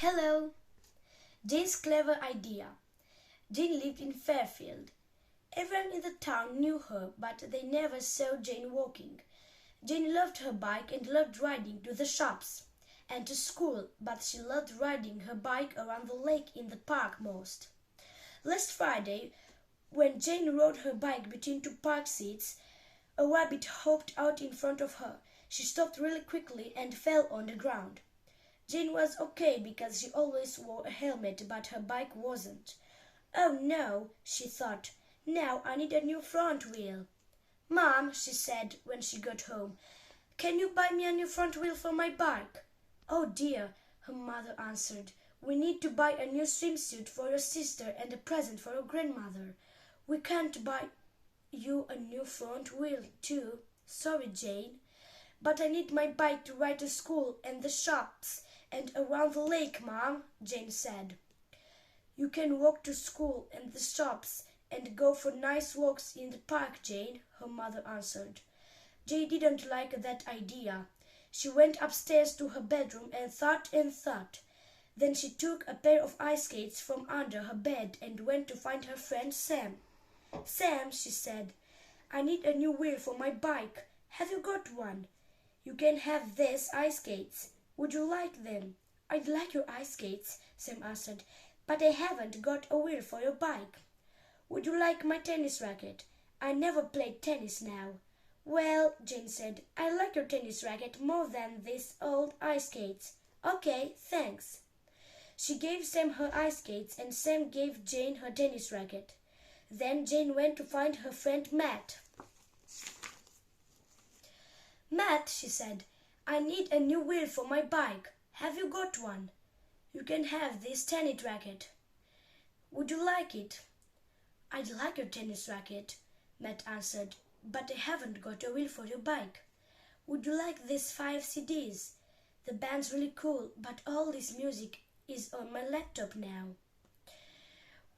Hello! Jane's clever idea. Jane lived in Fairfield. Everyone in the town knew her, but they never saw Jane walking. Jane loved her bike and loved riding to the shops and to school, but she loved riding her bike around the lake in the park most. Last Friday, when Jane rode her bike between two park seats, a rabbit hopped out in front of her. She stopped really quickly and fell on the ground. Jane was okay because she always wore a helmet, but her bike wasn't. Oh no, she thought. Now I need a new front wheel. Mom, she said when she got home, can you buy me a new front wheel for my bike? Oh dear, her mother answered. We need to buy a new swimsuit for your sister and a present for your grandmother. We can't buy you a new front wheel too. Sorry, Jane. But I need my bike to ride to school and the shops and around the lake, Mom, Jane said. You can walk to school and the shops and go for nice walks in the park, Jane, her mother answered. Jane didn't like that idea. She went upstairs to her bedroom and thought and thought. Then she took a pair of ice skates from under her bed and went to find her friend Sam. Sam, she said, I need a new wheel for my bike. Have you got one? You can have these ice skates. Would you like them? I'd like your ice skates, Sam answered, but I haven't got a wheel for your bike. Would you like my tennis racket? I never played tennis now. Well, Jane said, I like your tennis racket more than these old ice skates. Okay, thanks. She gave Sam her ice skates and Sam gave Jane her tennis racket. Then Jane went to find her friend Matt. Matt, she said, I need a new wheel for my bike. Have you got one? You can have this tennis racket. Would you like it? I'd like your tennis racket, Matt answered, but I haven't got a wheel for your bike. Would you like these 5 CDs? The band's really cool, but all this music is on my laptop now.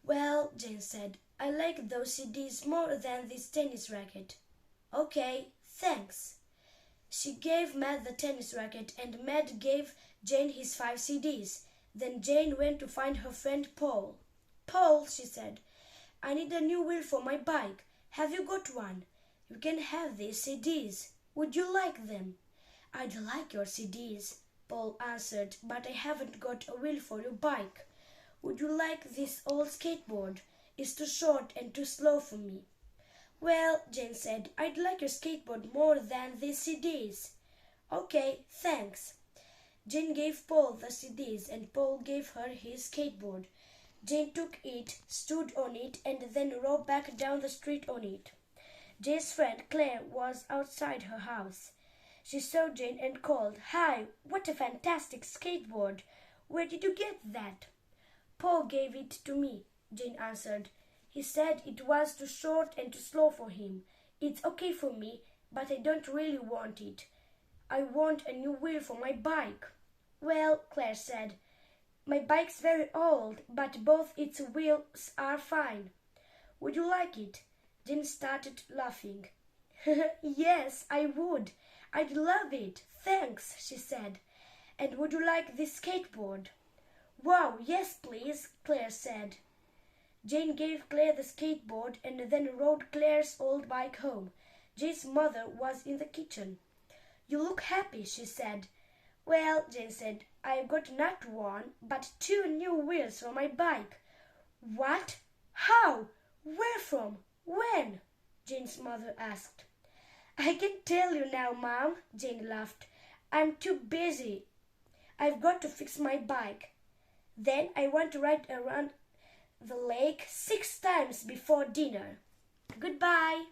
Well, Jane said, I like those CDs more than this tennis racket. Okay, thanks. She gave Matt the tennis racket and Matt gave Jane his 5 CDs. Then Jane went to find her friend Paul. Paul, she said, I need a new wheel for my bike. Have you got one? You can have these CDs. Would you like them? I'd like your CDs, Paul answered, but I haven't got a wheel for your bike. Would you like this old skateboard? It's too short and too slow for me. Well, Jane said, I'd like your skateboard more than these CDs. Okay, thanks. Jane gave Paul the CDs and Paul gave her his skateboard. Jane took it, stood on it, and then rode back down the street on it. Jane's friend Claire was outside her house. She saw Jane and called, Hi, what a fantastic skateboard! Where did you get that? Paul gave it to me, Jane answered. He said it was too short and too slow for him. It's okay for me, but I don't really want it. I want a new wheel for my bike. Well, Claire said, my bike's very old, but both its wheels are fine. Would you like it? Jane started laughing. Yes, I would. I'd love it. Thanks, she said. And would you like this skateboard? Wow, yes, please, Claire said. Jane gave Claire the skateboard and then rode Claire's old bike home. Jane's mother was in the kitchen. You look happy, she said. Well, Jane said, I've got not one, but 2 new wheels for my bike. What? How? Where from? When? Jane's mother asked. I can tell you now, Mom, Jane laughed. I'm too busy. I've got to fix my bike. Then I want to ride around the lake 6 times before dinner. Goodbye.